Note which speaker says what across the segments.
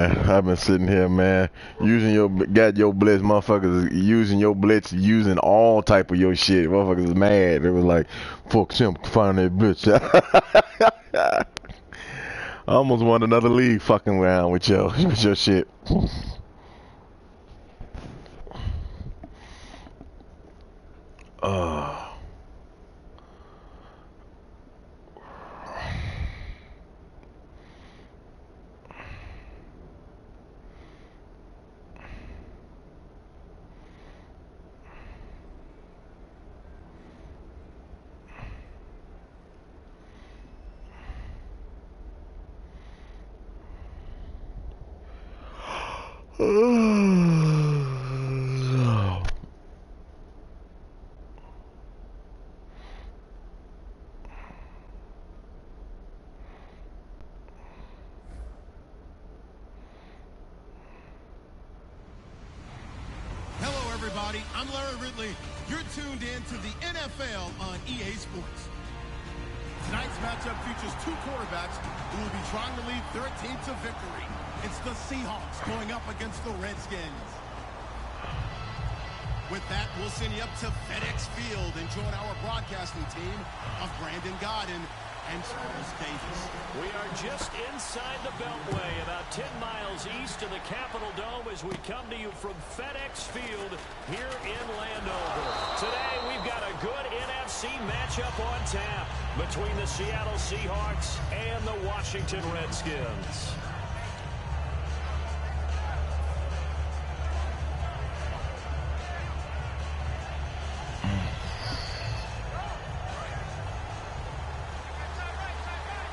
Speaker 1: I've been sitting here, man, using got your blitz, motherfuckers using your blitz, using all type of your shit. Motherfuckers is mad. It was like, fuck him, find that blitz. I almost won another league fucking around with your shit. Uh.
Speaker 2: Everybody, I'm Larry Ridley. You're tuned in to the NFL on EA Sports. Tonight's matchup features two quarterbacks who will be trying to lead their team to victory. It's the Seahawks going up against the Redskins. With that, we'll send you up to FedEx Field and join our broadcasting team of Brandon Godden and Charles Davis.
Speaker 3: We are just inside the Beltway, about 10 miles east of the Capitol Dome as we come to you from FedEx Field here in Landover. Today, we've got a good NFC matchup on tap between the Seattle Seahawks and the Washington Redskins.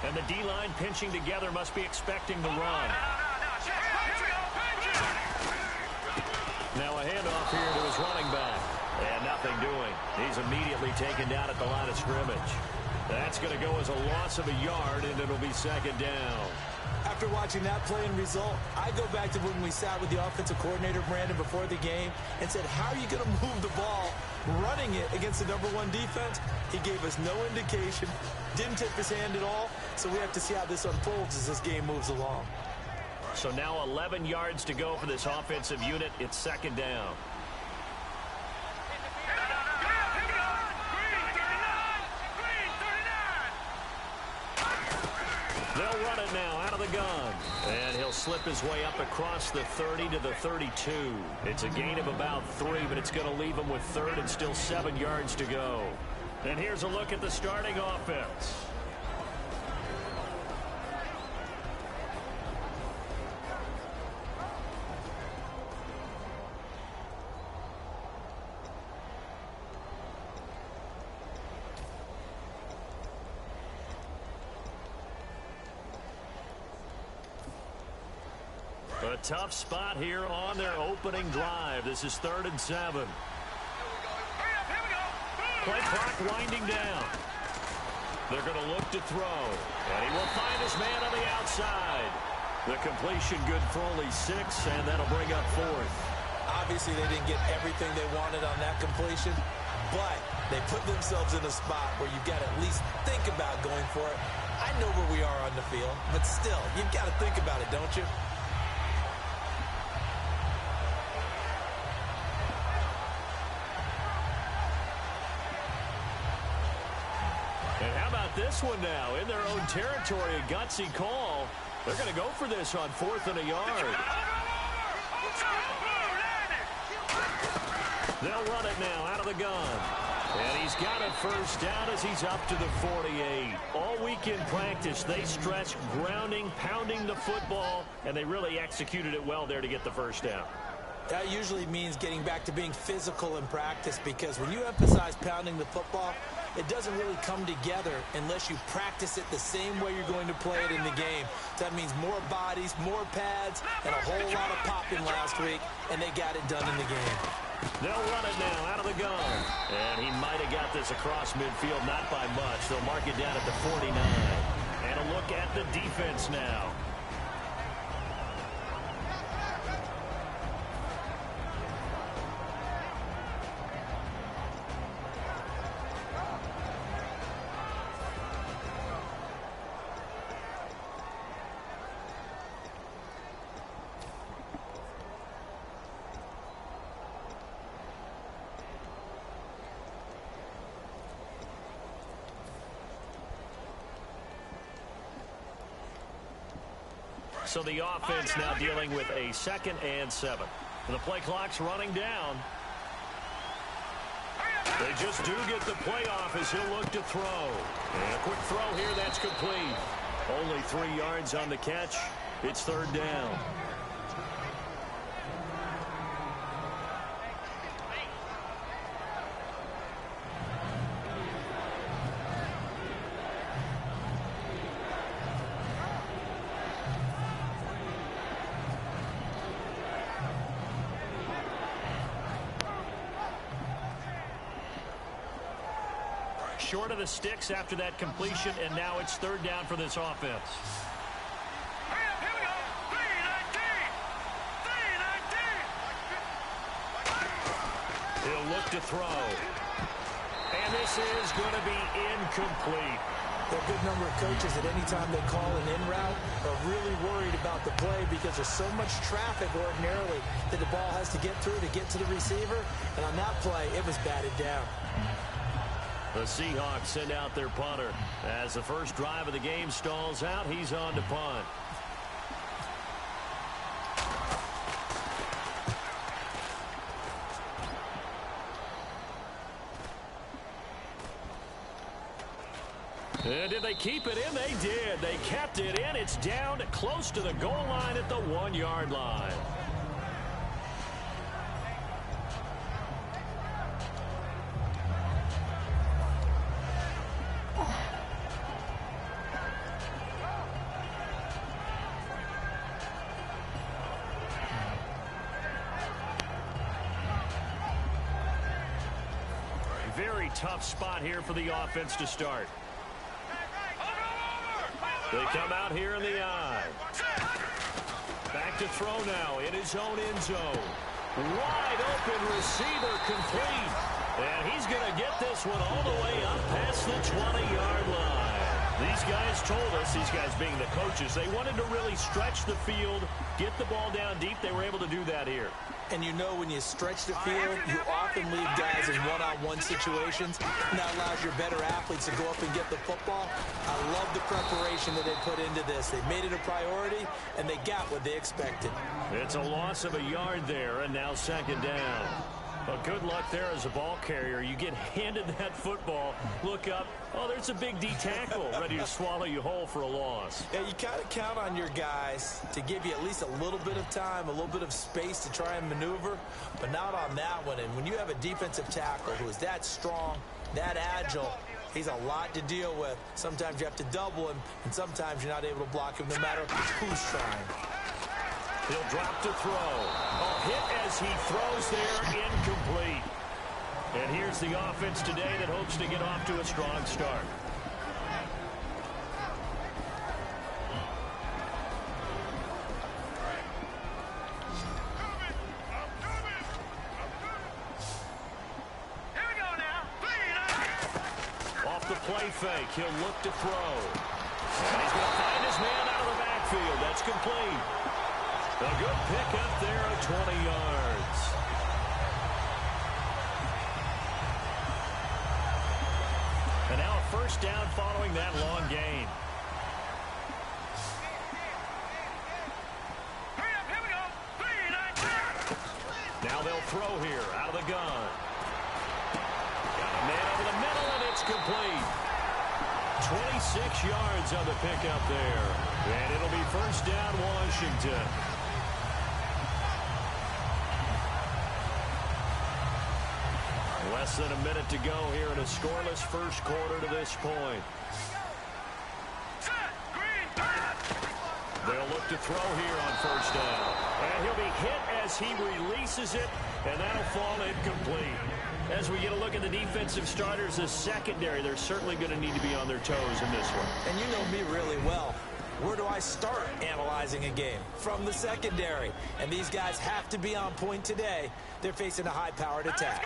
Speaker 3: And the D-line pinching together must be expecting the run. Now a handoff here to his running back. And nothing doing. He's immediately taken down at the line of scrimmage. That's going to go as a loss of a yard, and it'll be second down.
Speaker 4: After watching that play and result, I go back to when we sat with the offensive coordinator, Brandon, before the game and said, how are you going to move the ball running it against the #1 defense? He gave us no indication, didn't tip his hand at all, so we have to see how this unfolds as this game moves along.
Speaker 3: So now 11 yards to go for this offensive unit. It's second down. They'll run it now out of the gun. And he'll slip his way up across the 30 to the 32. It's a gain of about 3, but it's going to leave him with third and still 7 yards to go. And here's a look at the starting offense. A tough spot here on their opening drive. This is 3rd and 7. Play clock winding down. They're going to look to throw. And he will find his man on the outside. The completion good for only 6, and that'll bring up 4th.
Speaker 4: Obviously, they didn't get everything they wanted on that completion, but they put themselves in a spot where you've got to at least think about going for it. I know where we are on the field, but still, you've got to think about it, don't you?
Speaker 3: And how about this one now? In their own territory, a gutsy call. They're going to go for this on 4th and a yard. They'll run it now out of the gun. And he's got a first down as he's up to the 48. All week in practice, they stressed grounding, pounding the football, and they really executed it well there to get the first down.
Speaker 4: That usually means getting back to being physical in practice, because when you emphasize pounding the football, it doesn't really come together unless you practice it the same way you're going to play it in the game. That means more bodies, more pads, and a whole lot of popping last week, and they got it done in the game.
Speaker 3: They'll run it now out of the gun. And he might have got this across midfield, not by much. They'll mark it down at the 49. And a look at the defense now. So the offense now dealing with a 2nd and 7. The play clock's running down. They just do get the play off as he'll look to throw. And a quick throw here, that's complete. Only 3 yards on the catch. It's 3rd down. Short of the sticks after that completion, and now it's 3rd down for this offense.
Speaker 5: Here we go. 3-19.
Speaker 3: He'll look to throw. And this is going to be incomplete.
Speaker 4: There are a good number of coaches that any time they call an in route are really worried about the play because there's so much traffic ordinarily that the ball has to get through to get to the receiver. And on that play, it was batted down.
Speaker 3: The Seahawks send out their punter. As the first drive of the game stalls out, he's on to punt. And did they keep it in? They did. They kept it in. It's down close to the goal line at the 1-yard line. Very tough spot here for the offense to start. They come out here in the eye. Back to throw now in his own end zone. Wide open receiver complete. And he's going to get this one all the way up past the 20-yard line. These guys told us, these guys being the coaches, they wanted to really stretch the field, get the ball down deep. They were able to do that here.
Speaker 4: And you know when you stretch the field, you often leave guys in one-on-one situations, and that allows your better athletes to go up and get the football. I love the preparation that they put into this. They made it a priority, and they got what they expected.
Speaker 3: It's a loss of a yard there, and now 2nd down. But good luck there as a ball carrier. You get handed that football, look up, oh, there's a big D tackle ready to swallow you whole for a loss.
Speaker 4: Yeah, you kind of count on your guys to give you at least a little bit of time, a little bit of space to try and maneuver, but not on that one. And when you have a defensive tackle who is that strong, that agile, he's a lot to deal with. Sometimes you have to double him, and sometimes you're not able to block him no matter who's trying.
Speaker 3: He'll drop to throw. A hit as he throws there, incomplete. And here's the offense today that hopes to get off to a strong start.
Speaker 5: Here we go now.
Speaker 3: Off the play fake, he'll look to throw. And he's going to find his man out of the backfield. That's complete. A good pick up there of 20 yards. And now a 1st down following that long gain.
Speaker 5: Hurry up, here we go. 3-19.
Speaker 3: Now they'll throw here out of the gun. Got a man over the middle, and it's complete. 26 yards on the pickup there. And it'll be 1st down Washington. Less than a minute to go here in a scoreless 1st quarter to this point. They'll look to throw here on 1st down. And he'll be hit as he releases it, and that'll fall incomplete. As we get a look at the defensive starters, the secondary, they're certainly going to need to be on their toes in this one.
Speaker 4: And you know me really well. Where do I start analyzing a game? From the secondary. And these guys have to be on point today. They're facing a high-powered attack.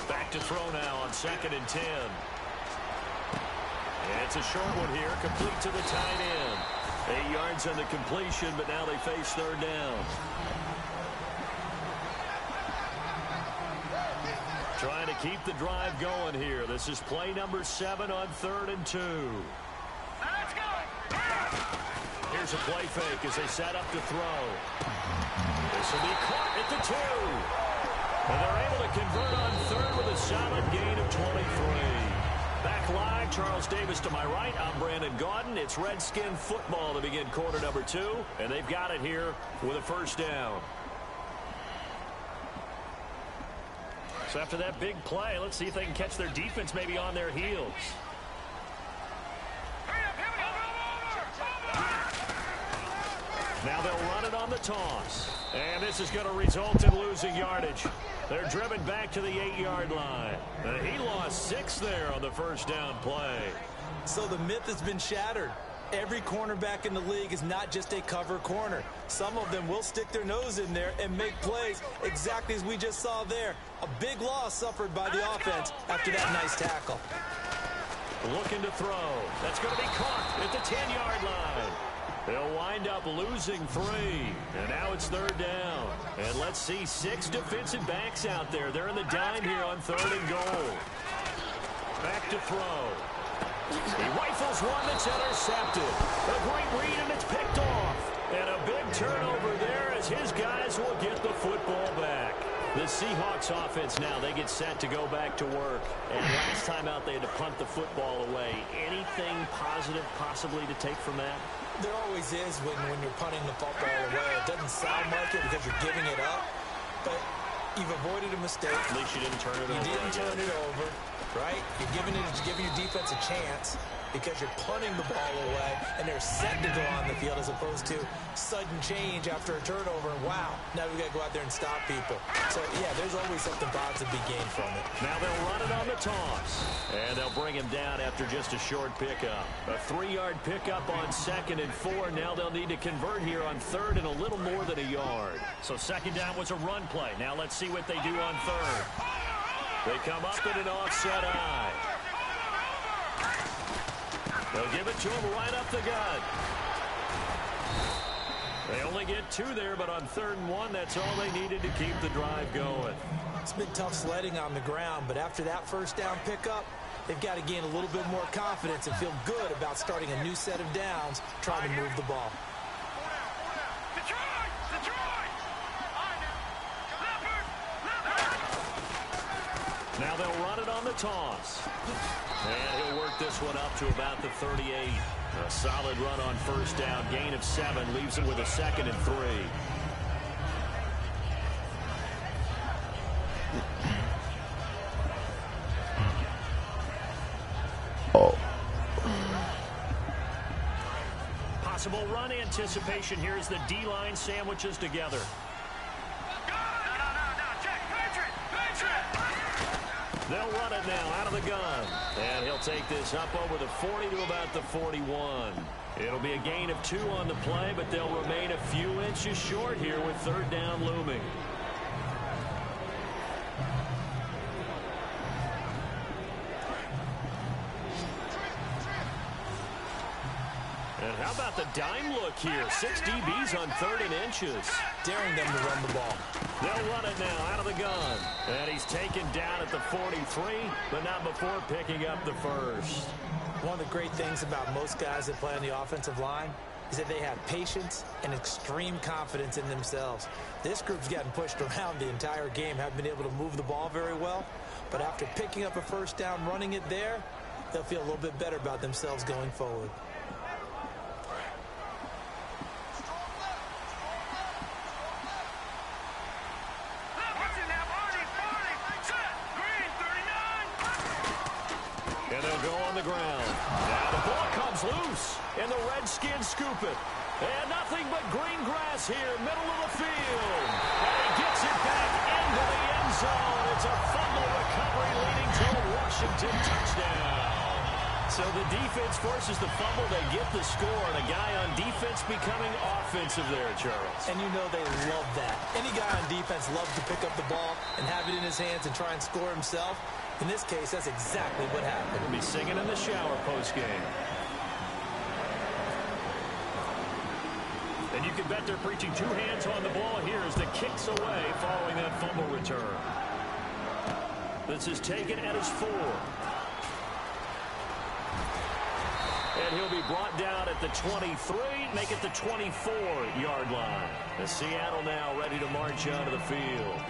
Speaker 3: Back to throw now on 2nd and 10. And it's a short one here, complete to the tight end. 8 yards on the completion, but now they face 3rd down. Trying to keep the drive going here. This is play number 7 on 3rd and 2.
Speaker 5: Let's go.
Speaker 3: Here's a play fake as they set up to throw. This will be caught at the 2. And they're able to convert on 3rd with a solid gain of 23. Back live, Charles Davis to my right. I'm Brandon Gaudin. It's Redskin football to begin quarter number 2. And they've got it here with a first down. So after that big play, let's see if they can catch their defense maybe on their heels. Now they'll run it on the toss. And this is going to result in losing yardage. They're driven back to the 8-yard line. And he lost 6 there on the first down play.
Speaker 4: So the myth has been shattered. Every cornerback in the league is not just a cover corner. Some of them will stick their nose in there and make plays exactly as we just saw there. A big loss suffered by the offense after that nice tackle.
Speaker 3: Looking to throw. That's going to be caught at the 10-yard line. They'll wind up losing 3. And now it's 3rd down. And let's see 6 defensive backs out there. They're in the dime here on 3rd and goal. Back to throw. He rifles one that's intercepted. A great read, and it's picked off. And a big turnover there as his guys will get the football back. The Seahawks offense now, they get set to go back to work. And last time out, they had to punt the football away. Anything positive possibly to take from that?
Speaker 4: There always is when you're punting the football away. It doesn't sound like it because you're giving it up, but you've avoided a mistake.
Speaker 3: At least you didn't turn it over.
Speaker 4: You didn't turn it over, right? You're giving your defense a chance because you're punting the ball away, and they're set to go on the field as opposed to sudden change after a turnover. And wow, now we've got to go out there and stop people. So, yeah, there's always something positive to be gained from it.
Speaker 3: Now they'll run it on the toss, and they'll bring him down after just a short pickup. A 3-yard pickup on 2nd and 4. Now they'll need to convert here on 3rd and a little more than a yard. So 2nd down was a run play. Now let's see what they do on 3rd. They come up in an offset eye. They'll give it to him right up the gut. They only get 2 there, but on 3rd and 1, that's all they needed to keep the drive going.
Speaker 4: It's been tough sledding on the ground, but after that first down pickup, they've got to gain a little bit more confidence and feel good about starting a new set of downs, trying to move the ball.
Speaker 3: Now they'll run it on the toss. And he'll work this one up to about the 38. A solid run on first down. Gain of 7 leaves him with a 2nd and 3.
Speaker 1: Oh.
Speaker 3: Possible run anticipation here as the D-line sandwiches together. They'll run it now out of the gun. And he'll take this up over the 40 to about the 41. It'll be a gain of 2 on the play, but they'll remain a few inches short here with 3rd down looming. And how about the dime look here? 6 DBs on 3rd and inches.
Speaker 4: Daring them to run the ball.
Speaker 3: They'll run it now out of the gun. And he's taken down at the 43, but not before picking up the first.
Speaker 4: One of the great things about most guys that play on the offensive line is that they have patience and extreme confidence in themselves. This group's gotten pushed around the entire game, haven't been able to move the ball very well. But after picking up a first down, running it there, they'll feel a little bit better about themselves going forward.
Speaker 3: And they'll go on the ground. Now the ball comes loose, and the Redskins scoop it. And nothing but green grass here, middle of the field. And he gets it back into the end zone. It's a fumble recovery leading to a Washington touchdown. So the defense forces the fumble. They get the score, and a guy on defense becoming offensive there, Charles.
Speaker 4: And you know they love that. Any guy on defense loves to pick up the ball and have it in his hands and try and score himself. In this case, that's exactly what happened.
Speaker 3: He'll be singing in the shower post-game. And you can bet they're preaching 2 hands on the ball here as the kick's away following that fumble return. This is taken at his 4. And he'll be brought down at the 23, make it the 24-yard line. The Seattle now ready to march onto the field.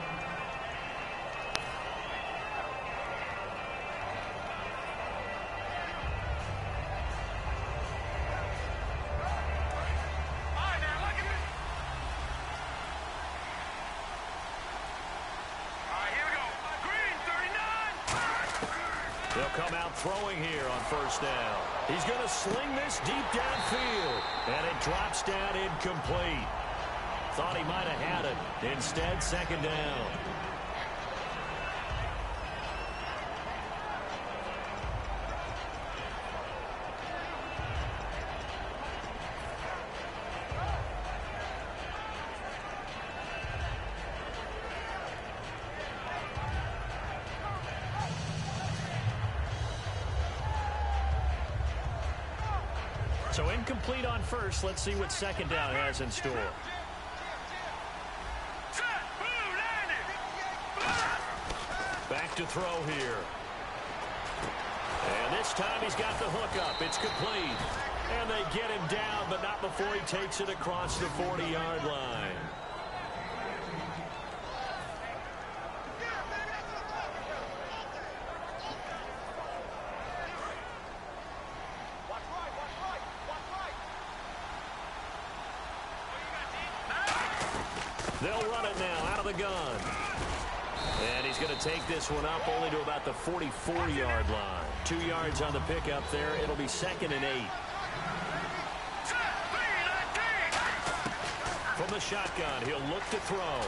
Speaker 3: They'll come out throwing here on first down. He's going to sling this deep downfield, and it drops down incomplete. Thought he might have had it. Instead, second down. So incomplete on first. Let's see what second down has in store. Back to throw here. And this time he's got the hook up. It's complete. And they get him down, but not before he takes it across the 40-yard line. They'll run it now out of the gun. And he's going to take this one up only to about the 44-yard line. 2 yards on the pickup there. It'll be 2nd and 8. From the shotgun, he'll look to throw.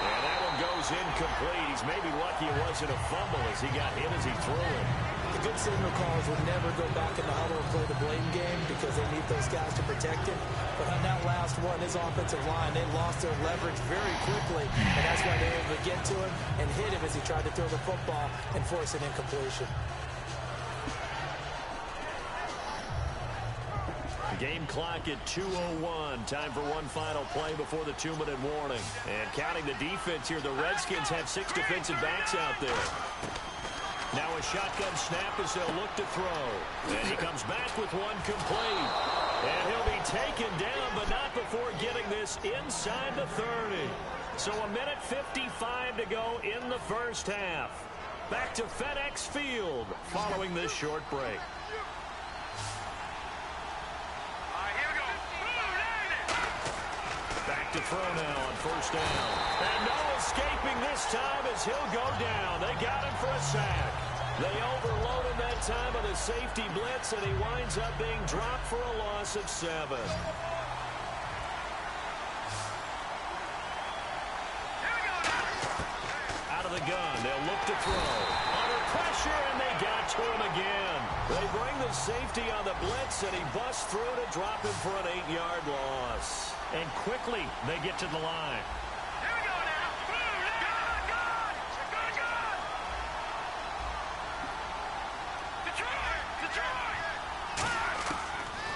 Speaker 3: And that one goes incomplete. He's maybe lucky it wasn't a fumble as he got hit as he threw it.
Speaker 4: The good signal callers would never go back in the huddle and play the blame game because they need those guys to protect him. But on that last one, his offensive line, they lost their leverage very quickly. And that's why they were able to get to him and hit him as he tried to throw the football and force an incompletion.
Speaker 3: Game clock at 2:01. Time for one final play before the 2-minute warning. And counting the defense here, the Redskins have 6 defensive backs out there. Now a shotgun snap as they'll look to throw. And he comes back with one complete. And he'll be taken down, but not before getting this inside the 30. So a minute 55 to go in the first half. Back to FedEx Field following this short break. Back to throw now on first down. And no escaping this time as he'll go down. They got him for a sack. They overload him that time with a safety blitz, and he winds up being dropped for a loss of 7. Out of the gun, they'll look to throw. Under pressure, and they got to him again. They bring the safety on the blitz, and he busts through to drop him for an 8-yard loss. And quickly, they get to the line.
Speaker 5: Here we go now.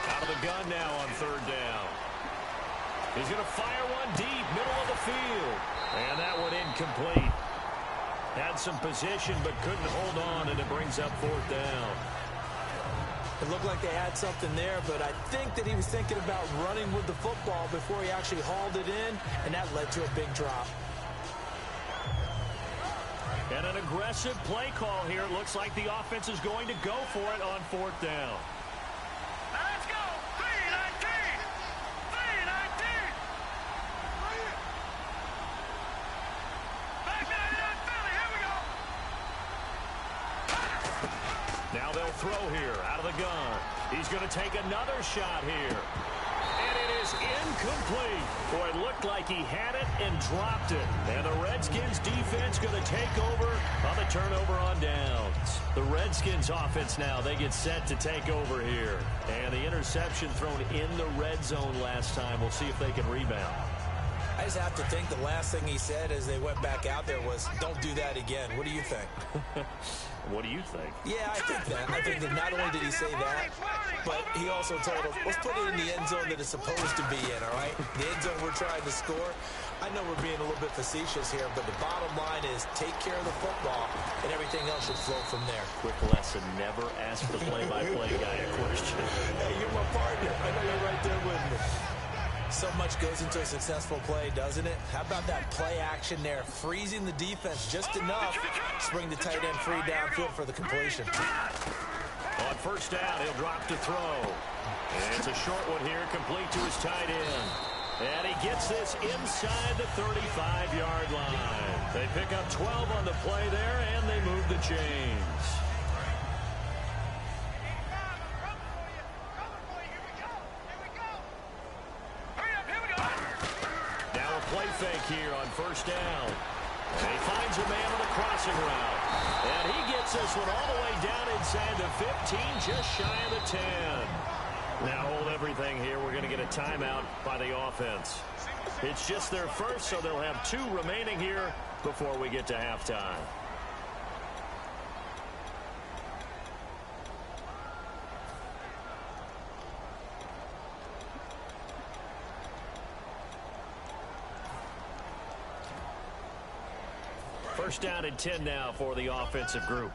Speaker 3: Out of the gun now on third down. He's going to fire one deep, middle of the field. And that one incomplete. Had some position, but couldn't hold on, and it brings up 4th down.
Speaker 4: It looked like they had something there, but I think that he was thinking about running with the football before he actually hauled it in, and that led to a big drop.
Speaker 3: And an aggressive play call here. It looks like the offense is going to go for it on 4th down.
Speaker 5: Let's go. 3-19. 3-19. Back 99 Philly. Here we go.
Speaker 3: Now they'll throw here out of the gun. He's going to take another shot here. And it is incomplete. Boy, it looked like he had it and dropped it. And the Redskins defense going to take over on the turnover on downs. The Redskins offense now, they get set to take over here. And the interception thrown in the red zone last time. We'll see if they can rebound.
Speaker 4: I just have to think the last thing he said as they went back out there was, don't do that again. What do you think?
Speaker 3: What do you think?
Speaker 4: Yeah, I think that. I think that not only did he say that, but he also told us, let's put it in the end zone that it's supposed to be in, all right? The end zone we're trying to score. I know we're being a little bit facetious here, but the bottom line is take care of the football, and everything else should flow from there.
Speaker 3: Quick lesson, never ask the play-by-play guy a question.
Speaker 4: Hey, you're my partner. I know you're right there with me. So much goes into a successful play, doesn't it? How about that play action there, freezing the defense just enough to bring the tight end free downfield for the completion.
Speaker 3: On first down, he'll drop to throw. And it's a short one here, complete to his tight end. And he gets this inside the 35-yard line. They pick up 12 on the play there, and they move the chains. Play fake here on first down. And he finds a man on the crossing route. And he gets this one all the way down inside the 15, just shy of the 10. Now hold everything here. We're going to get a timeout by the offense. It's just their first, so they'll have 2 remaining here before we get to halftime. First down and 10 now for the offensive group.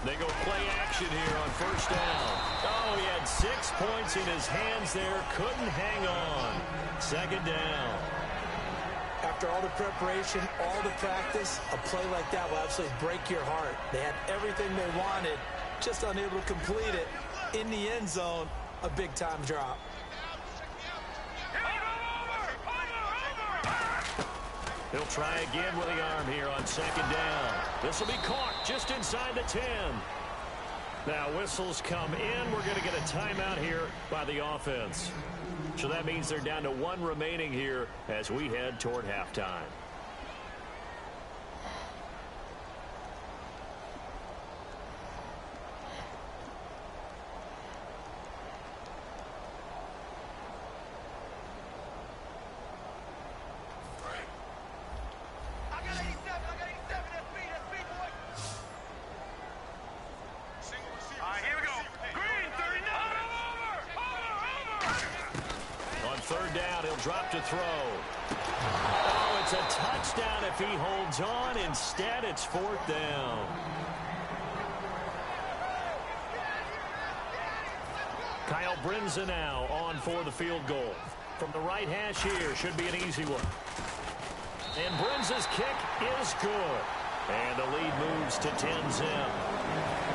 Speaker 3: They go play action here on first down. Oh, he had 6 points in his hands there. Couldn't hang on. Second down.
Speaker 4: After all the preparation, all the practice, a play like that will absolutely break your heart. They had everything they wanted, just unable to complete it. In the end zone, a big-time drop.
Speaker 3: He'll try again with the arm here on second down. This will be caught just inside the 10. Now whistles come in. We're going to get a timeout here by the offense. So that means they're down to 1 remaining here as we head toward halftime. Drop to throw. Oh, it's a touchdown if he holds on. Instead, it's 4th down. Kyle Brinza now on for the field goal. From the right hash here, should be an easy one. And Brinza's kick is good. And the lead moves to 10-zip.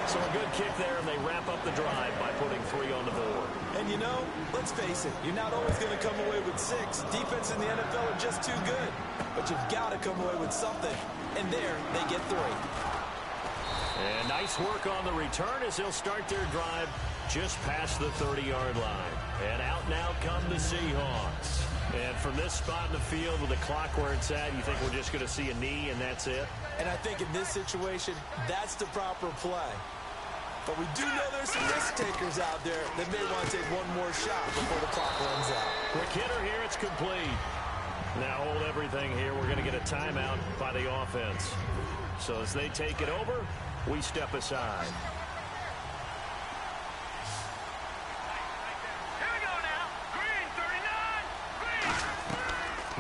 Speaker 3: So a good kick there, and they wrap up the drive by putting 3 on the board.
Speaker 4: And you know, let's face it, you're not always going to come away with 6. Defense in the NFL are just too good. But you've got to come away with something. And there, they get 3.
Speaker 3: And nice work on the return as they'll start their drive just past the 30-yard line. And out now come the Seahawks. And from this spot in the field with the clock where it's at, you think we're just going to see a knee and that's it?
Speaker 4: And I think in this situation, that's the proper play. But we do know there's some risk takers out there that may want to take one more shot before the clock runs out.
Speaker 3: Quick hitter here, it's complete. Now hold everything here. We're going to get a timeout by the offense. So as they take it over, we step aside.
Speaker 5: Here we go now. Green, 39. Green.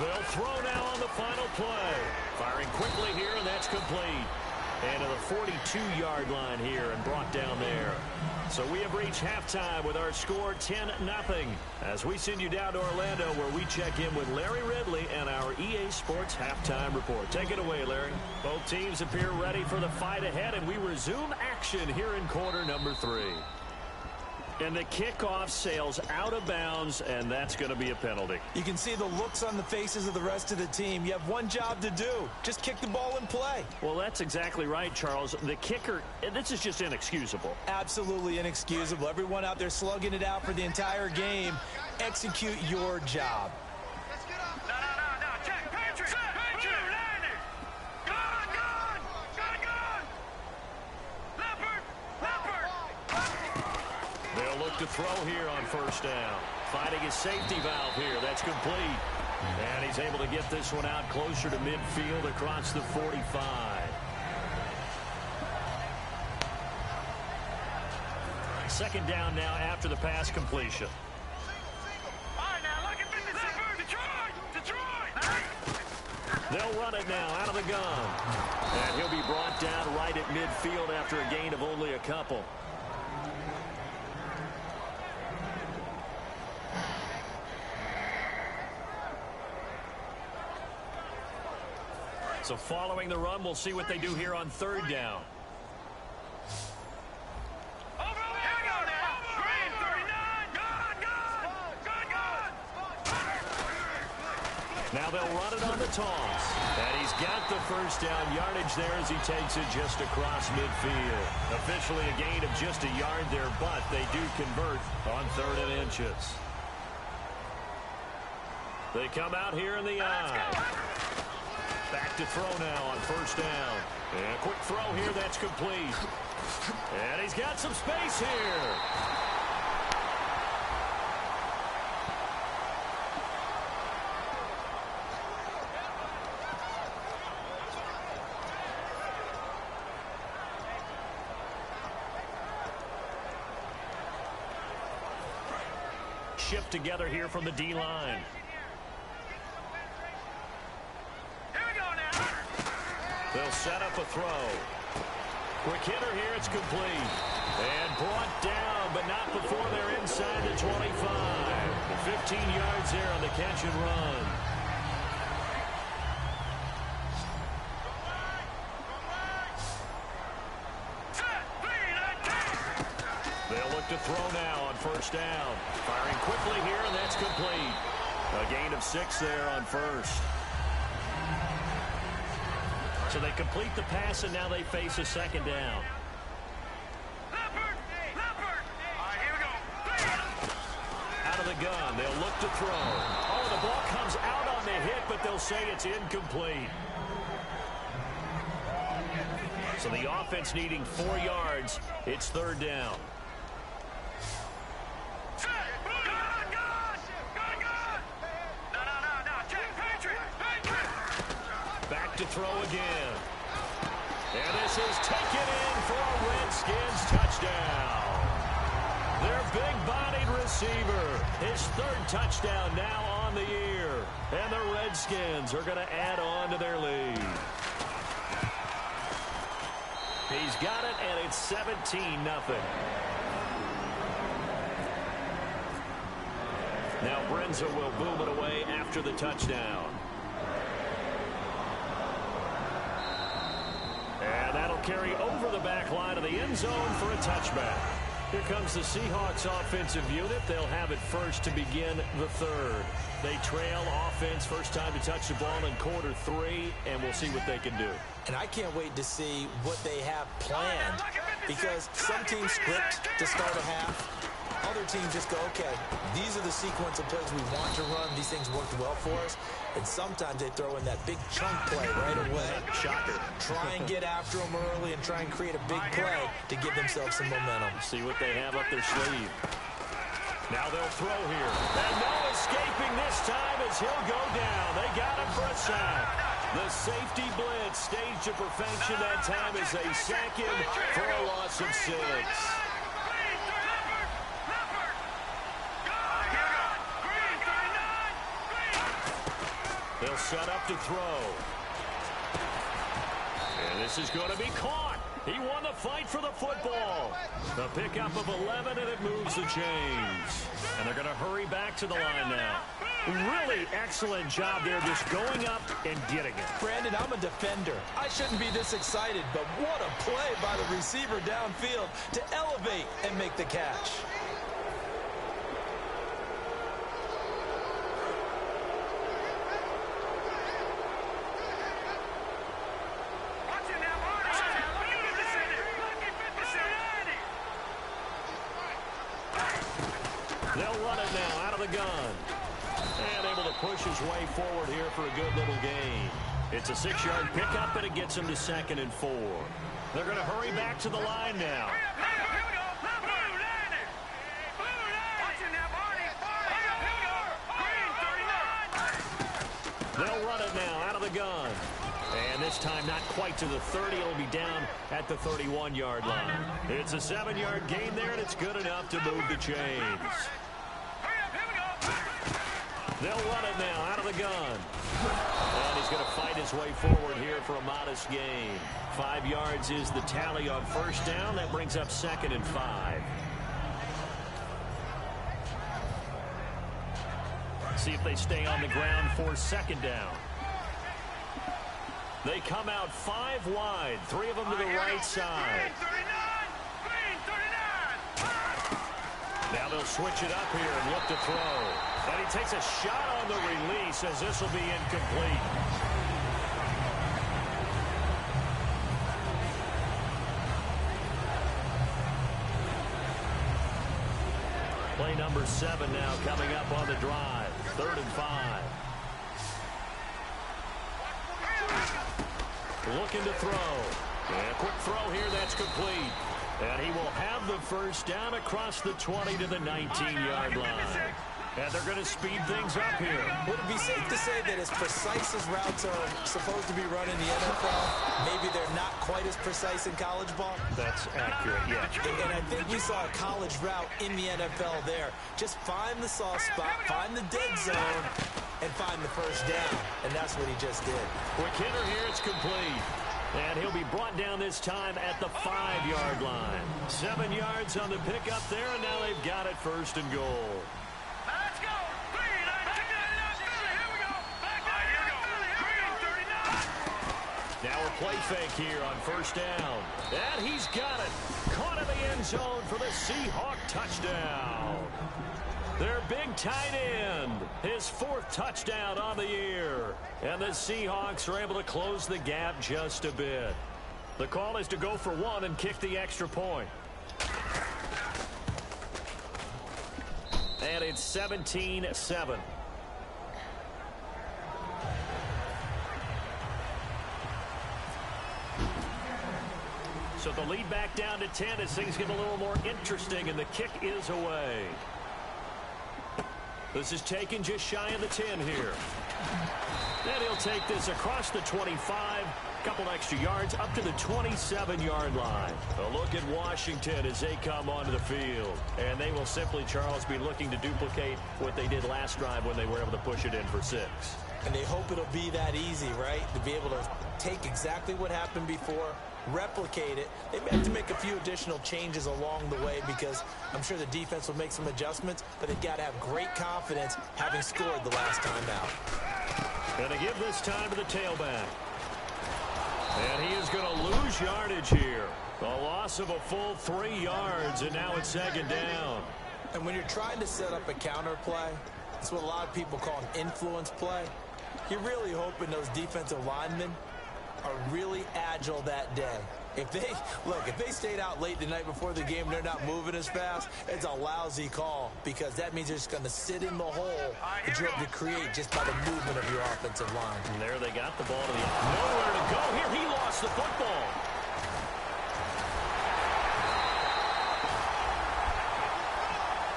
Speaker 3: They'll throw now on the final play. Firing quickly here, and that's complete. And to the 42-yard line here and brought down there. So we have reached halftime with our score 10-0 as we send you down to Orlando where we check in with Larry Ridley and our EA Sports halftime report. Take it away, Larry. Both teams appear ready for the fight ahead, and we resume action here in quarter number 3. And the kickoff sails out of bounds, and that's going to be a penalty.
Speaker 4: You can see the looks on the faces of the rest of the team. You have one job to do. Just kick the ball and play.
Speaker 3: Well, that's exactly right, Charles. The kicker, this is just inexcusable.
Speaker 4: Absolutely inexcusable. Everyone out there slugging it out for the entire game. Execute your job.
Speaker 5: No. Check. Patriot. Landing. Gun. Leopard.
Speaker 3: They'll look look to throw here on first down. Finding his safety valve here. That's complete. And he's able to get this one out closer to midfield across the 45. Second down now after the pass completion. They'll run it now out of the gun. And he'll be brought down right at midfield after a gain of only a couple. So following the run, we'll see what they do here on third down. Now they'll run it on the toss. And he's got the first down yardage there as he takes it just across midfield. Officially a gain of just a yard there, but they do convert on 3rd and inches. They come out here in the eye. Back to throw now on first down. And a quick throw here that's complete. And he's got some space here. Shift together here from the D-line. They'll set up a throw. Quick hitter here, it's complete. And brought down, but not before they're inside the 25. 15 yards there on the catch and run. They'll look to throw now on first down. Firing quickly here, and that's complete. A gain of 6 there on first. So they complete the pass, and now they face a second down. Out of the gun, they'll look to throw. Oh, the ball comes out on the hit, but they'll say it's incomplete. So the offense needing 4 yards. It's third down. Back to throw again. And this is taken in for a Redskins touchdown. Their big-bodied receiver. His 3rd touchdown now on the year. And the Redskins are going to add on to their lead. He's got it, and it's 17-0. Now Brenza will boom it away after the touchdown. And that'll carry over the back line of the end zone for a touchback. Here comes the Seahawks offensive unit. They'll have it first to begin the 3rd. They trail offense, first time to touch the ball in quarter-3, and we'll see what they can do.
Speaker 4: And I can't wait to see what they have planned, because some teams script to start a half. Other teams just go, okay, these are the sequence of plays we want to run. These things worked well for us. And sometimes they throw in that big chunk play right away. Shocker. Try and get after them early and try and create a big play to give themselves some momentum.
Speaker 3: See what they have up their sleeve. Now they'll throw here. And no escaping this time as he'll go down. They got him for a sack. The safety blitz staged to perfection that time as they sack him for a loss of 6. They'll set up to throw. And this is going to be caught. He won the fight for the football. The pickup of 11, and it moves the chains. And they're going to hurry back to the line now. Really excellent job there, just going up and getting it.
Speaker 4: Brandon, I'm a defender. I shouldn't be this excited, but what a play by the receiver downfield to elevate and make the catch.
Speaker 3: They'll run it now out of the gun. And able to push his way forward here for a good little gain. It's a 6-yard pickup, and it gets him to 2nd and 4. They're going to hurry back to the line now. this time not quite to the 30. It'll be down at the 31-yard line. It's a 7-yard gain there, and it's good enough to move the chains. They'll run it now out of the gun. And he's going to fight his way forward here for a modest gain. 5 yards is the tally on first down. That brings up 2nd and 5. See if they stay on the ground for 2nd down. They come out 5 wide, 3 of them to the right side. Now they'll switch it up here and look to throw. And he takes a shot on the release as this will be incomplete. Play number 7 now coming up on the drive. 3rd and 5. Looking to throw. And a quick throw here, that's complete. And he will have the first down across the 20 to the 19-yard line. And they're going to speed things up here.
Speaker 4: Would it be safe to say that as precise as routes are supposed to be run in the NFL, maybe they're not quite as precise in college ball?
Speaker 3: That's accurate, yeah.
Speaker 4: And I think we saw a college route in the NFL there. Just find the soft spot, find the dead zone, and find the first down. And that's what he just did.
Speaker 3: Quick hitter here, it's complete. And he'll be brought down this time at the 5-yard line. 7 yards on the pickup there, and now they've got it 1st and goal.
Speaker 5: Let's go. Here we go.
Speaker 3: Now a play fake here on 1st down. And he's got it. Caught in the end zone for the Seahawk touchdown. Their big tight end, his 4th touchdown on the year. And the Seahawks are able to close the gap just a bit. The call is to go for 1 and kick the extra point. And it's 17-7. So the lead back down to 10 as things get a little more interesting, and the kick is away. This is taken just shy of the 10 here. And he'll take this across the 25, couple extra yards up to the 27-yard line. A look at Washington as they come onto the field. And they will simply, Charles, be looking to duplicate what they did last drive when they were able to push it in for 6.
Speaker 4: And they hope it'll be that easy, right? To be able to take exactly what happened before, replicate it. They may have to make a few additional changes along the way because I'm sure the defense will make some adjustments, but they've got to have great confidence having scored the last time out.
Speaker 3: Going to give this time to the tailback. And he is going to lose yardage here. A loss of a full 3 yards, and now it's 2nd down.
Speaker 4: And when you're trying to set up a counter play, it's what a lot of people call an influence play. You're really hoping those defensive linemen are really agile that day. If they stayed out late the night before the game, they're not moving as fast, it's a lousy call because that means they're just going to sit in the hole that you have to create just by the movement of your offensive line.
Speaker 3: And there they got the ball to the nowhere to go. Here he lost the football.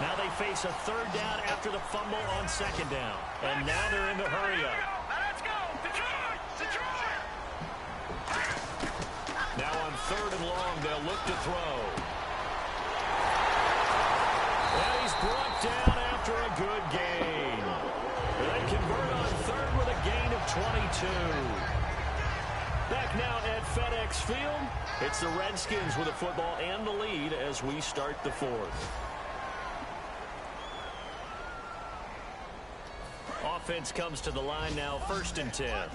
Speaker 3: Now they face a 3rd down after the fumble on 2nd down. And now they're in the hurry up.
Speaker 5: Let's go. Detroit.
Speaker 3: Now on 3rd and long, they'll look to throw. And he's brought down after a good gain. They convert on 3rd with a gain of 22. Back now at FedEx Field, it's the Redskins with the football and the lead as we start the 4th. Offense comes to the line now, 1st and 10.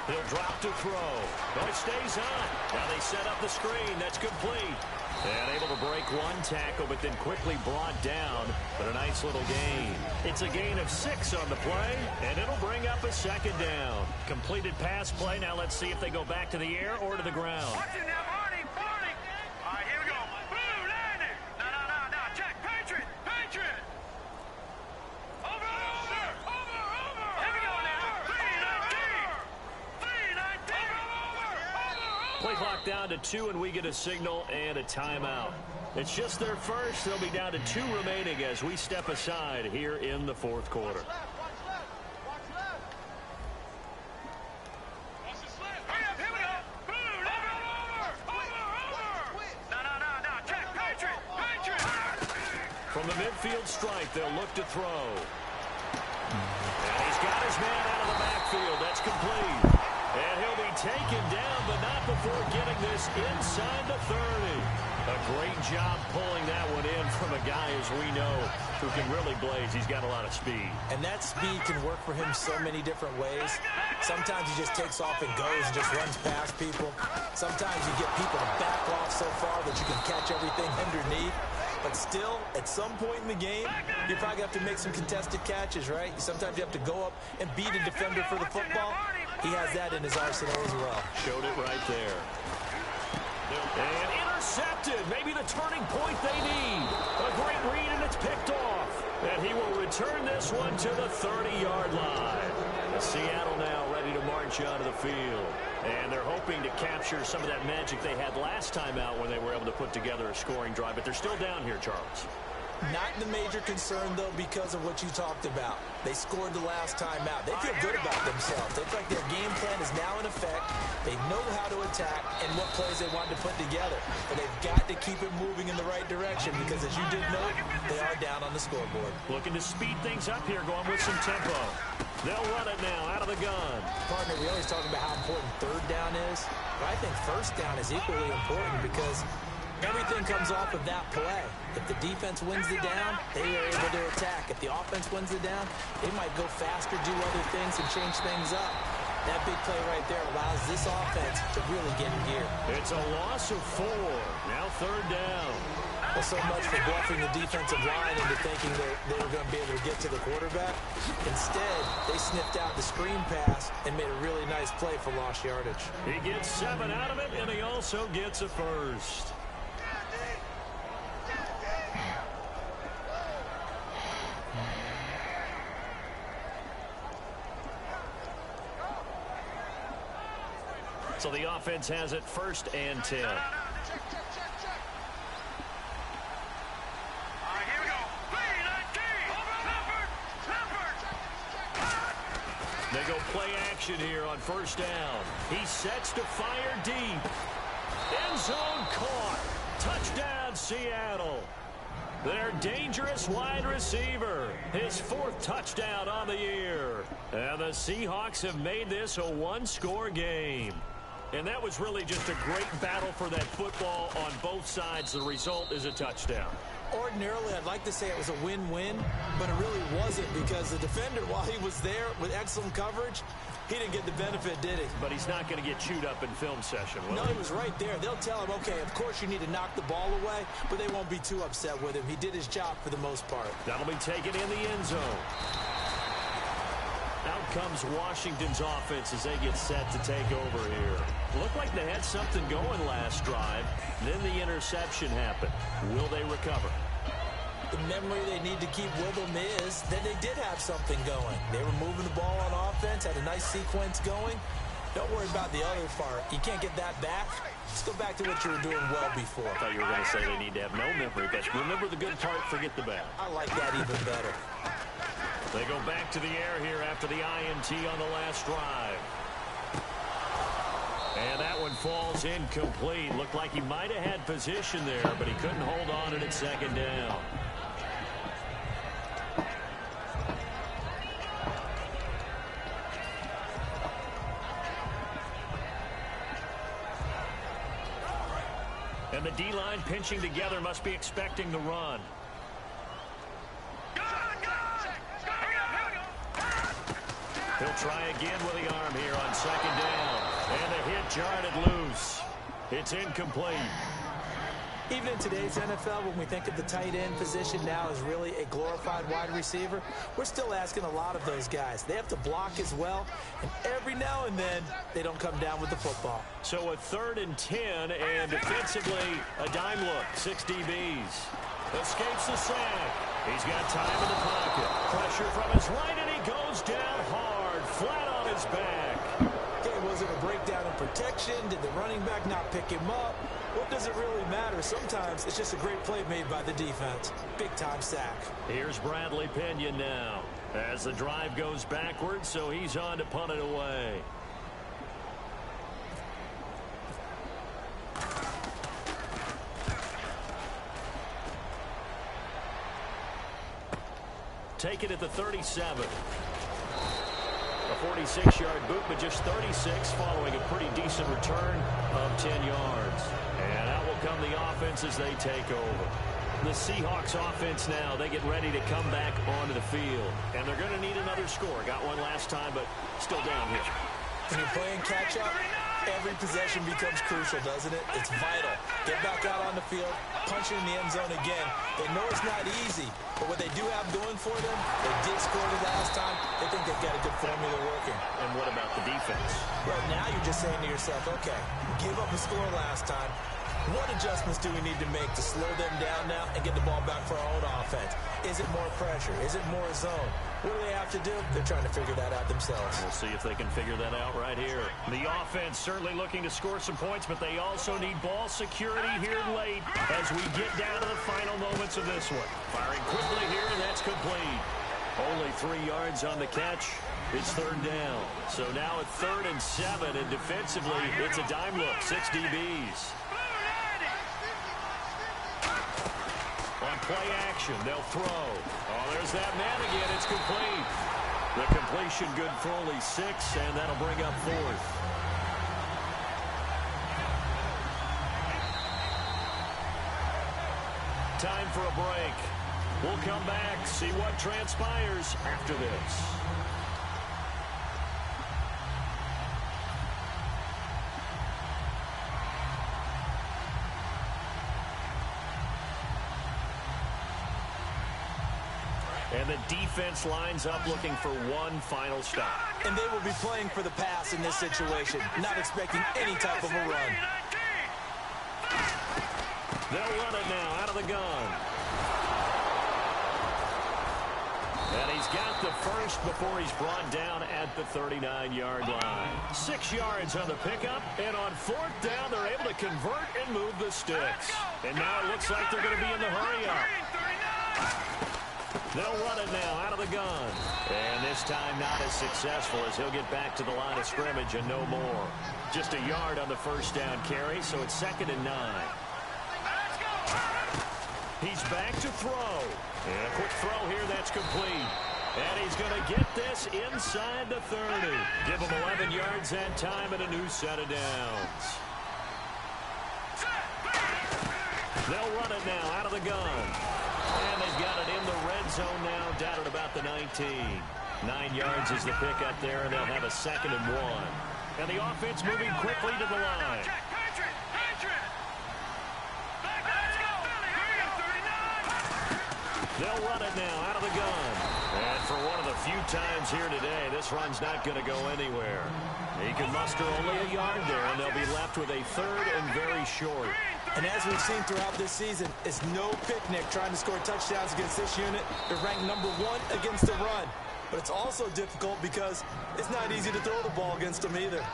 Speaker 3: He'll drop to throw. No, it stays on. Now they set up the screen. That's complete. And able to break 1 tackle, but then quickly brought down. But a nice little gain. It's a gain of 6 on the play, and it'll bring up a 2nd down. Completed pass play. Now let's see if they go back to the air or to the ground.
Speaker 5: Watch it now, Barney. All right, here we go. Boom, landing. No. Check. Patriot. Over. Here we go now. 3-19.
Speaker 3: Play clock down to 2, and we get a signal and a timeout. It's just their first. They'll be down to 2 remaining as we step aside here in the 4th quarter. the midfield stripe, they'll look to throw. And he's got his man out of the backfield. That's complete. And he'll be taken down, but not before getting this inside the 30. A great job pulling that one in from a guy, as we know, who can really blaze. He's got a lot of speed.
Speaker 4: And that speed can work for him so many different ways. Sometimes he just takes off and goes and just runs past people. Sometimes you get people to back off so far that you can catch everything underneath. But still, at some point in the game, you're probably going to have to make some contested catches, right? Sometimes you have to go up and beat a defender for the football. He has that in his arsenal as well.
Speaker 3: Showed it right there. And intercepted. Maybe the turning point they need. A great read, and it's picked off. And he will return this one to the 30-yard line. Seattle now ready to march onto the field. And they're hoping to capture some of that magic they had last time out when they were able to put together a scoring drive. But they're still down here, Charles.
Speaker 4: Not the major concern, though, because of what you talked about. They scored the last time out. They feel good about themselves. They feel like their game plan is now in effect. They know how to attack and what plays they want to put together. But they've got to keep it moving in the right direction because, as you did note, they are down on the scoreboard.
Speaker 3: Looking to speed things up here, going with some tempo. They'll run it now out of the gun.
Speaker 4: Partner, we always talk about how important third down is. But I think first down is equally important because everything comes off of that play. If the defense wins the down, they are able to attack. If the offense wins the down, they might go faster, do other things, and change things up. That big play right there allows this offense to really get in gear.
Speaker 3: It's a loss of 4. Now third down.
Speaker 4: Well, so much for bluffing the defensive line into thinking they were going to be able to get to the quarterback. Instead, they sniffed out the screen pass and made a really nice play for lost yardage.
Speaker 3: He gets 7 out of it, and he also gets a first. So the offense has it 1st and 10. They go play action here on 1st down. He sets to fire deep. End zone caught. Touchdown, Seattle. Their dangerous wide receiver. His 4th touchdown on the year. And the Seahawks have made this a 1-score game. And that was really just a great battle for that football on both sides. The result is a touchdown.
Speaker 4: Ordinarily, I'd like to say it was a win-win, but it really wasn't because the defender, while he was there with excellent coverage, he didn't get the benefit, did he?
Speaker 3: But he's not going to get chewed up in film session, will
Speaker 4: No,
Speaker 3: he?
Speaker 4: he was right there. They'll tell him, okay, of course you need to knock the ball away, but they won't be too upset with him. He did his job for the most part.
Speaker 3: That'll be taken in the end zone. Out comes Washington's offense as they get set to take over here. Looked like they had something going last drive. Then the interception happened. Will they recover?
Speaker 4: The memory they need to keep with them is that they did have something going. They were moving the ball on offense, had a nice sequence going. Don't worry about the other part. You can't get that back. Let's go back to what you were doing well before.
Speaker 3: I thought you were going to say they need to have no memory, but remember the good part, forget the bad.
Speaker 4: I like that even better.
Speaker 3: They go back to the air here after the INT on the last drive. And that one falls incomplete. Looked like he might have had position there, but he couldn't hold on to it 2nd down. And the D-line pinching together must be expecting the run. He'll try again with the arm here on 2nd down. And the hit jarred it loose. It's incomplete.
Speaker 4: Even in today's NFL, when we think of the tight end position now as really a glorified wide receiver, we're still asking a lot of those guys. They have to block as well, and every now and then, they don't come down with the football.
Speaker 3: So a 3rd and 10, and defensively, a dime look. 6 DBs. Escapes the sack. He's got time in the pocket. Pressure from his right, and he goes down hard, flat on his back.
Speaker 4: Okay, was it a breakdown in protection? Did the running back not pick him up? What does it really matter? Sometimes it's just a great play made by the defense. Big-time sack.
Speaker 3: Here's Bradley Pinion now as the drive goes backwards, so he's on to punt it away. take it at the 37. A 46-yard boot, but just 36 following a pretty decent return of 10 yards. And out will come the offense as they take over. The Seahawks offense now, they get ready to come back onto the field. And they're going to need another score. Got one last time, but still down here.
Speaker 4: When you're playing catch-up, every possession becomes crucial, doesn't it? It's vital. Get back out on the field, punch it in the end zone again. They know it's not easy, but what they do have going for them, they did score the last time. They think they've got a good formula working.
Speaker 3: And what about the defense?
Speaker 4: Well, now you're just saying to yourself, okay, give up a score last time. What adjustments do we need to make to slow them down now and get the ball back for our own offense? Is it more pressure? Is it more zone? What do they have to do? They're trying to figure that out themselves.
Speaker 3: We'll see if they can figure that out right here. The offense certainly looking to score some points, but they also need ball security here late as we get down to the final moments of this one. Firing quickly here, and that's complete. Only 3 yards on the catch. It's third down. So now at 3rd and 7, and defensively, it's a dime look. 6 DBs. On play action, they'll throw. Oh, there's that man again. It's complete. The completion good for only 6, and that'll bring up 4th. Time for a break. We'll come back, see what transpires after this. And the defense lines up looking for one final stop.
Speaker 4: And they will be playing for the pass in this situation, not expecting any type of a run.
Speaker 3: They'll run it now out of the gun. And he's got the first before he's brought down at the 39-yard line. 6 yards on the pickup, and on 4th down, they're able to convert and move the sticks. And now it looks like they're going to be in the hurry-up. They'll run it now out of the gun. And this time not as successful as he'll get back to the line of scrimmage and no more. Just a yard on the first down carry, so it's 2nd and 9. He's back to throw. And a quick throw here, that's complete. And he's going to get this inside the 30. Give him 11 yards that time and a new set of downs. They'll run it now out of the gun. And they've got it in the red zone now, down at about the 19. 9 yards is the pickup there, and they'll have a 2nd and 1. And the offense moving quickly to the line. They'll run it now out of the gun. And for one of the few times here today, this run's not going to go anywhere. He can muster only a yard there, and they'll be left with a 3rd and very short.
Speaker 4: And as we've seen throughout this season, it's no picnic trying to score touchdowns against this unit. They're ranked number 1 against the run. But it's also difficult because it's not easy to throw the ball against them either.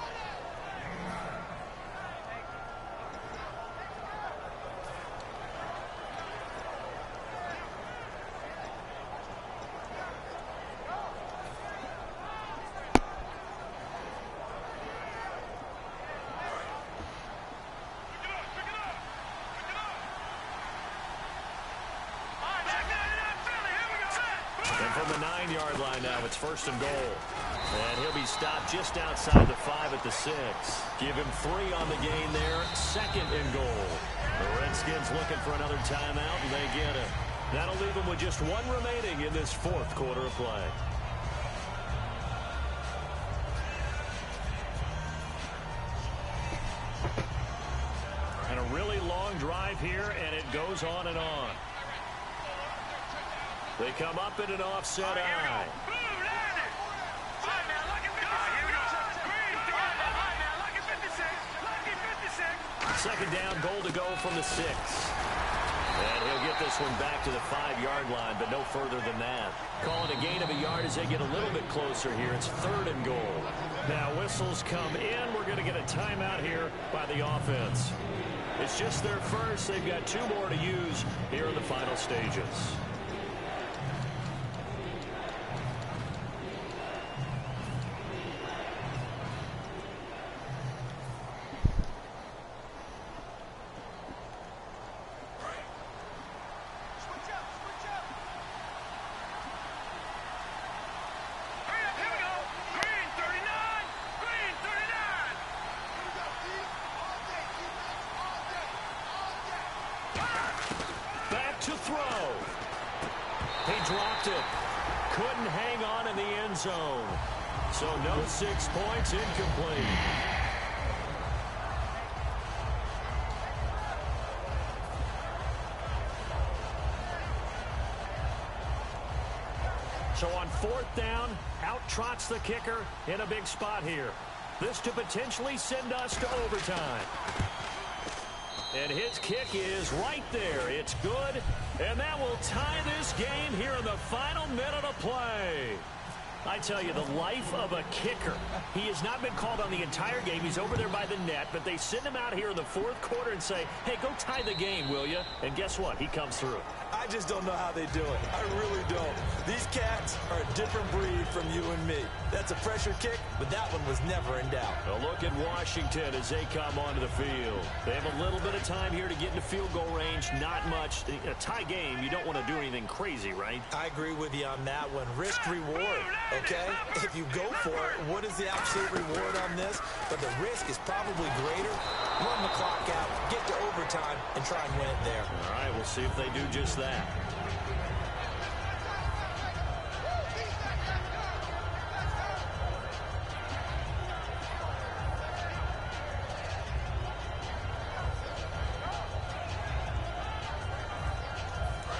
Speaker 3: Yard line now. It's 1st and goal. And he'll be stopped just outside the 5 at the 6. Give him 3 on the gain there. 2nd and goal. The Redskins looking for another timeout, and they get it. That'll leave them with just 1 remaining in this 4th quarter of play. And a really long drive here, and it goes on and on. They come up in an offset eye. 2nd down, goal to go from the 6. And he'll get this one back to the 5-yard line, but no further than that. Calling a gain of a yard as they get a little bit closer here. It's 3rd and goal. Now whistles come in. We're going to get a timeout here by the offense. It's just their first. They've got 2 more to use here in the final stages. throw. He dropped it. Couldn't hang on in the end zone. So no 6 points, incomplete. So on 4th down, out trots the kicker in a big spot here. This to potentially send us to overtime. And his kick is right there. It's good. And that will tie this game here in the final minute of play. I tell you, the life of a kicker. He has not been called on the entire game. He's over there by the net, but they send him out here in the 4th quarter and say, hey, go tie the game, will you? And guess what? He comes through.
Speaker 4: I just don't know how they do it. I really don't. These cats are a different breed from you and me. That's a pressure kick, but that one was never in doubt.
Speaker 3: A look at Washington as they come onto the field. They have a little bit of time here to get into field goal range. Not much. A tie game, you don't want to do anything crazy, right?
Speaker 4: I agree with you on that one. Risk reward, okay? If you go for it, what is the absolute reward on this? But the risk is probably greater. Run the clock out, get to overtime, and try and win it there.
Speaker 3: All right, we'll see if they do just that.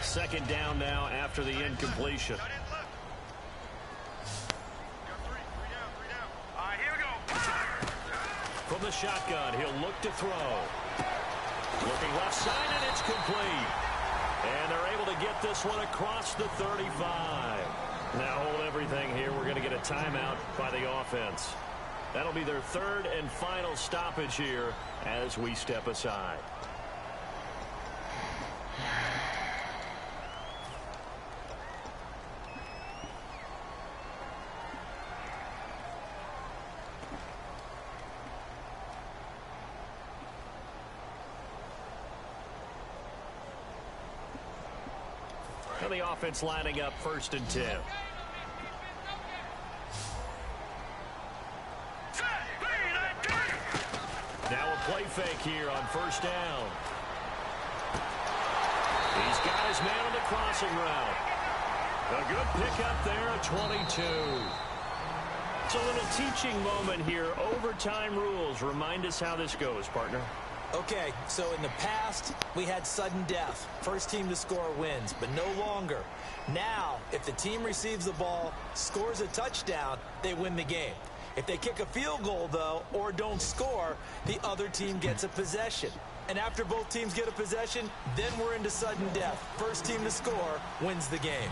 Speaker 3: Second down now after the incompletion. From the shotgun, he'll look to throw. Looking left side, and it's complete. And they're able to get this one across the 35. Now hold everything here. We're going to get a timeout by the offense. That'll be their 3rd and final stoppage here as we step aside. And the offense lining up 1st and 10. Now a play fake here on 1st down. He's got his man on the crossing route. A good pickup there at 22. It's a little teaching moment here. Overtime rules. Remind us how this goes, partner.
Speaker 4: Okay, so in the past, we had sudden death. First team to score wins, but no longer. Now, if the team receives the ball, scores a touchdown, they win the game. If they kick a field goal, though, or don't score, the other team gets a possession. And after both teams get a possession, then we're into sudden death. First team to score wins the game.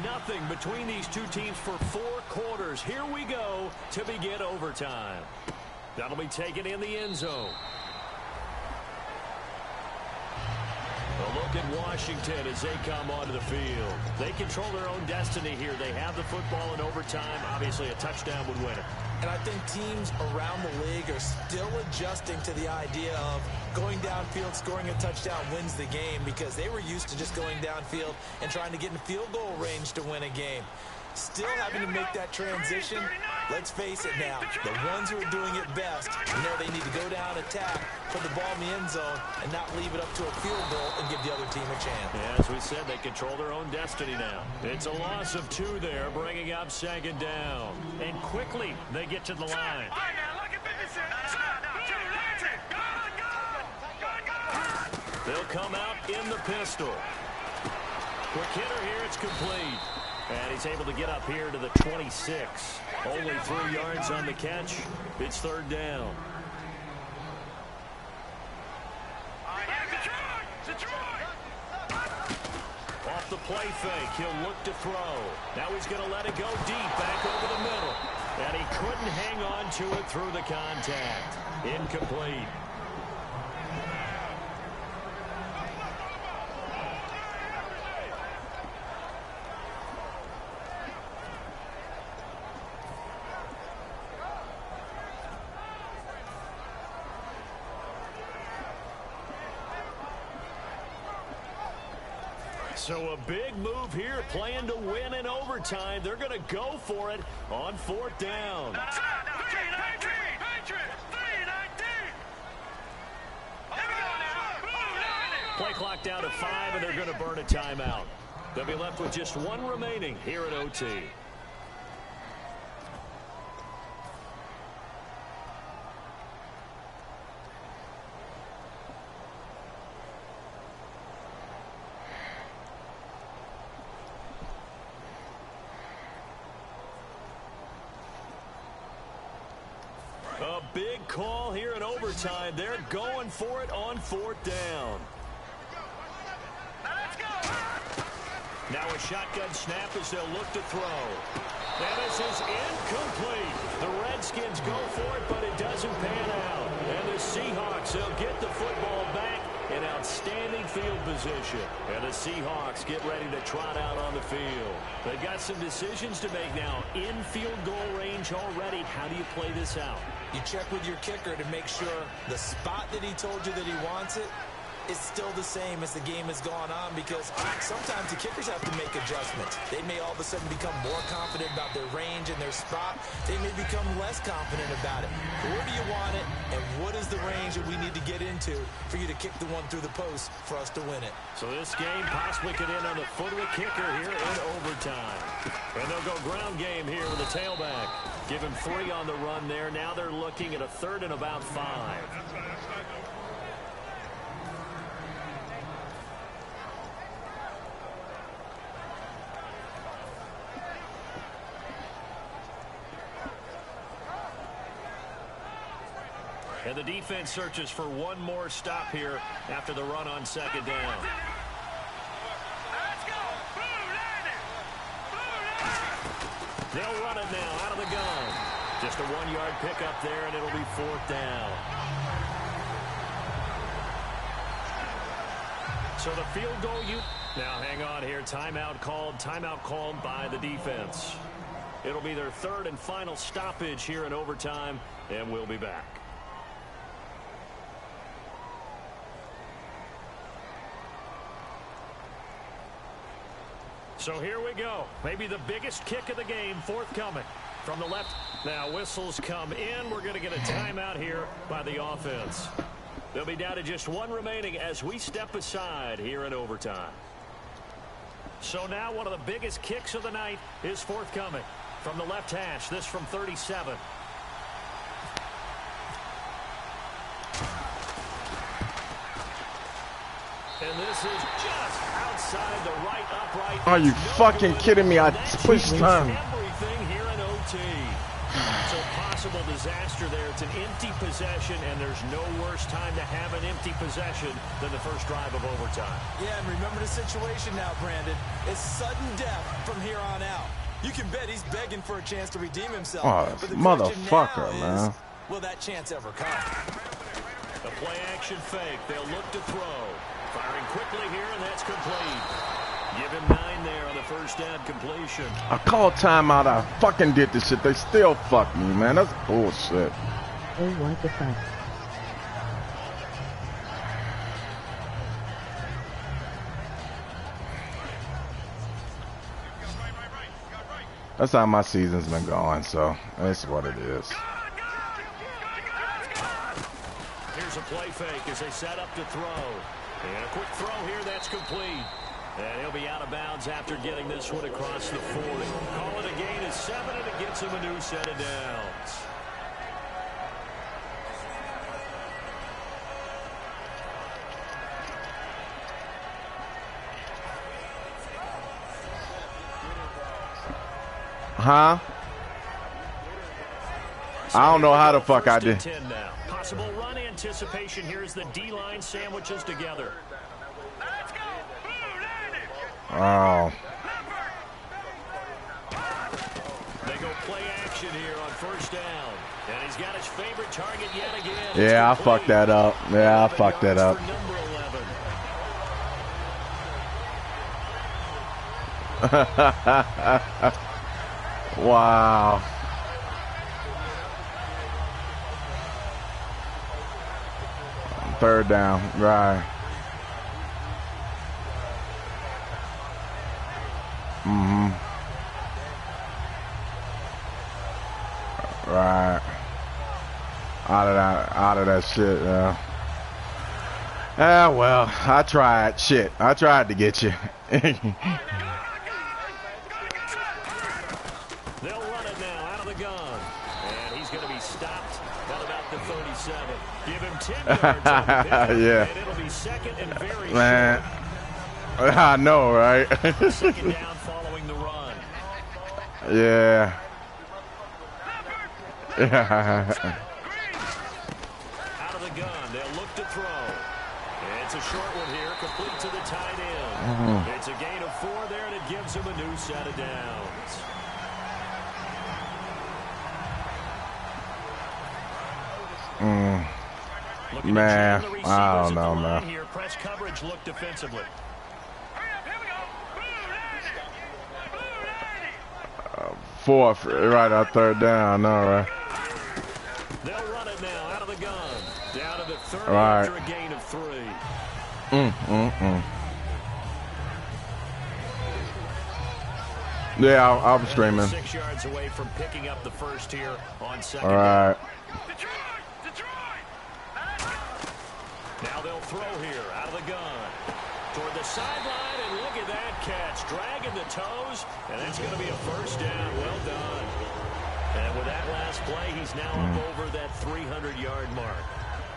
Speaker 3: Nothing between these two teams for 4 quarters. Here we go to begin overtime. That'll be taken in the end zone. A look at Washington as they come onto the field. They control their own destiny here. They have the football in overtime. Obviously, a touchdown would win it.
Speaker 4: And I think teams around the league are still adjusting to the idea of going downfield, scoring a touchdown wins the game, because they were used to just going downfield and trying to get in field goal range to win a game. Still having to make that transition. Let's face it now, the ones who are doing it best know they need to go down, attack, put the ball in the end zone, and not leave it up to a field goal and give the other team a chance.
Speaker 3: Yeah, as we said, they control their own destiny now. It's a loss of 2 there, bringing up 2nd down. And quickly, they get to the line. They'll come out in the pistol. Quick hitter here, it's complete. And he's able to get up here to the 26. Only 3 yards on the catch. It's 3rd down. Off the play fake, he'll look to throw. Now he's going to let it go deep, back over the middle. And he couldn't hang on to it through the contact. Incomplete. So a big move here, playing to win in overtime. They're going to go for it on 4th down. Play clock down to 5, and they're going to burn a timeout. They'll be left with just 1 remaining here at OT. A big call here in overtime. They're going for it on 4th down. Now a shotgun snap as they'll look to throw. And this is incomplete. The Redskins go for it, but it doesn't pan out. And the Seahawks, they'll get the football back in outstanding field position. And the Seahawks get ready to trot out on the field. They've got some decisions to make now. In field goal range already. How do you play this out?
Speaker 4: You check with your kicker to make sure the spot that he told you that he wants it is still the same as the game has gone on, because sometimes the kickers have to make adjustments. They may all of a sudden become more confident about their range and their spot. They may become less confident about it. Where do you want it, and what is the range that we need to get into for you to kick the one through the post for us to win it?
Speaker 3: So this game possibly could end on the foot of the kicker here in overtime. And they'll go ground game here with the tailback. Give him 3 on the run there. Now they're looking at a 3rd and about 5. And the defense searches for one more stop here after the run on 2nd down. They'll run it now out of the gun. Just a 1-yard pickup there, and it'll be 4th down. So the field goal Now hang on here. Timeout called by the defense. It'll be their 3rd and final stoppage here in overtime, and we'll be back. So here we go. Maybe the biggest kick of the game forthcoming from the left. Now whistles come in. We're going to get a timeout here by the offense. They'll be down to just 1 remaining as we step aside here in overtime. So now one of the biggest kicks of the night is forthcoming from the left hash. This from 37. And this is just outside the right upright.
Speaker 1: Are you fucking kidding me? I pushed time.
Speaker 3: Everything here in OT. It's a possible disaster there. It's an empty possession, and there's no worse time to have an empty possession than the first drive of overtime.
Speaker 4: Yeah, and remember the situation now, Brandon. It's sudden death from here on out. You can bet he's begging for a chance to redeem himself.
Speaker 1: Oh,
Speaker 4: but the
Speaker 1: motherfucker,
Speaker 4: now
Speaker 1: man.
Speaker 4: Will that chance ever come?
Speaker 3: The play action fake. They'll look to throw. Firing quickly here, and that's complete. Give him 9 there on the first down completion.
Speaker 1: I called timeout. I fucking did this shit. They still fuck me, man. That's bullshit.
Speaker 6: Oh, what the fuck?
Speaker 1: That's how my season's been going, so that's what it is.
Speaker 3: Here's a play fake as they set up to throw. And a quick throw here, that's complete. And he'll be out of bounds after getting this one across the 40. Call it a gain of 7, and it gets him a new set of downs.
Speaker 1: Huh? I don't know how the fuck I did.
Speaker 3: 10 now. Possible run anticipation here as the D-line sandwiches together.
Speaker 1: Oh.
Speaker 3: They go play action here on first down. And he's got his favorite target yet again.
Speaker 1: Yeah, I fucked that up. Yeah, I fucked that up. Wow. Third down, right. Right. Out of that shit, yeah. Ah, well, I tried. Shit, I tried to get you.
Speaker 3: They'll run it now out of the gun. And he's going to be stopped at about the 37. Give him 10 yards on the pickup,
Speaker 1: Yeah.
Speaker 3: and it'll be second and very
Speaker 1: Man, I know, right?
Speaker 3: short. Second down following the run.
Speaker 1: Yeah.
Speaker 3: Out of the gun, they'll look to throw. It's a short one here, complete to the tight end. It's a gain of 4 there, and it gives him a new set of downs.
Speaker 1: Man, I don't know, man.
Speaker 3: Here, press coverage, look defensively.
Speaker 1: Fourth, right on third down, all right.
Speaker 3: They'll run it now out of the gun. Down to the 30
Speaker 1: Right.
Speaker 3: after a gain of 3.
Speaker 1: Yeah, I'm streaming.
Speaker 3: 6 yards away from picking up the first here on second
Speaker 1: All right.
Speaker 3: Now they'll throw here out of the gun. Toward the sideline, and look at that catch. Dragging the toes, and that's going to be a first down. Well done. And with that last play, he's now up over that 300-yard mark.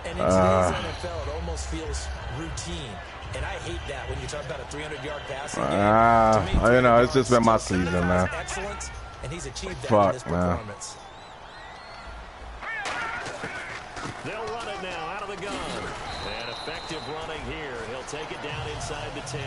Speaker 4: And in today's NFL, it almost feels routine. And I hate that when you talk about a 300-yard passing game.
Speaker 1: You know, it's just been my season, man.
Speaker 4: Excellence, and he's achieved that
Speaker 1: Fuck,
Speaker 4: in this
Speaker 1: man.
Speaker 4: performance.
Speaker 3: They'll run it now out of the gun. And effective running here. He'll take it down inside the 10.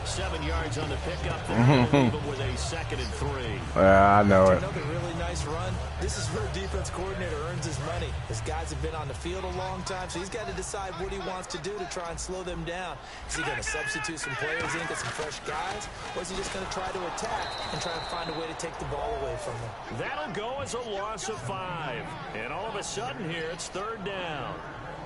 Speaker 3: 7 yards on the pickup there. And leave him with a 2nd and 3.
Speaker 1: Yeah, I know it.
Speaker 4: Another really nice run. This is where a defense coordinator earns his money. His guys have been on the field a long time, so he's got to decide what he wants to do to try and slow them down. Is he going to substitute some players in, get some fresh guys, or is he just going to try to attack and try and find a way to take the ball away from them?
Speaker 3: That'll go as a loss of 5. And all of a sudden here, it's 3rd down.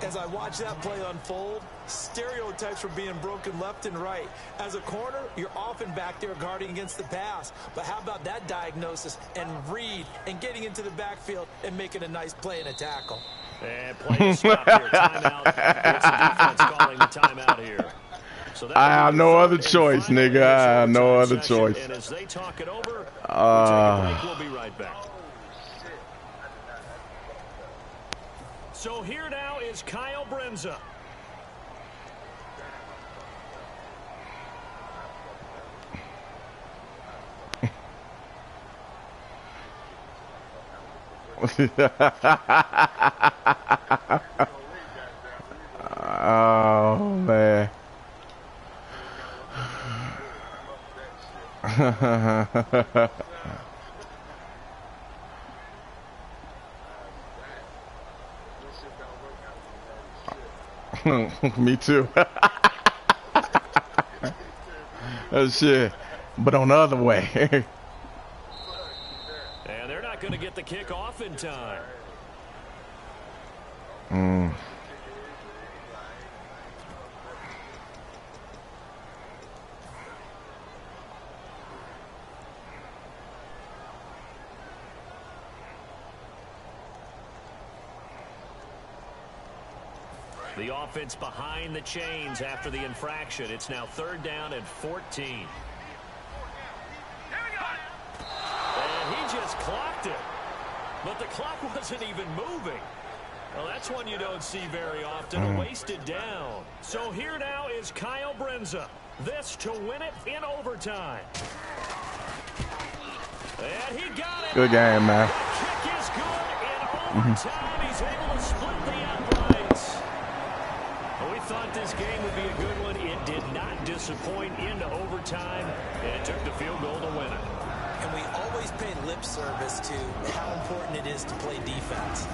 Speaker 4: As I watch that play unfold, stereotypes were being broken left and right. As a corner, you're often back there guarding against the pass. But how about that diagnosis and read and getting into the backfield and making a nice play and a tackle?
Speaker 3: And play to stop here. Timeout. It's the defense calling the timeout here. So
Speaker 1: I have no other choice, nigga. I have no other choice.
Speaker 3: And as they talk it over, we'll take a break. We'll be right back. So here now is Kyle Brenza.
Speaker 1: Oh, man. Me too. Oh, shit. But on the other way.
Speaker 3: And they're not going to get the kick off in time. The offense behind the chains after the infraction. It's now 3rd down and 14. And he just clocked it. But the clock wasn't even moving. Well, that's one you don't see very often, a wasted down. So here now is Kyle Brenza. This to win it in overtime. And he got it.
Speaker 1: Good game, man.
Speaker 3: The kick is good in overtime. He's able to split the uprights. We thought this game would be a good one. It did not disappoint into overtime, and it took the field goal to win it.
Speaker 4: And we always pay lip service to how important it is to play defense.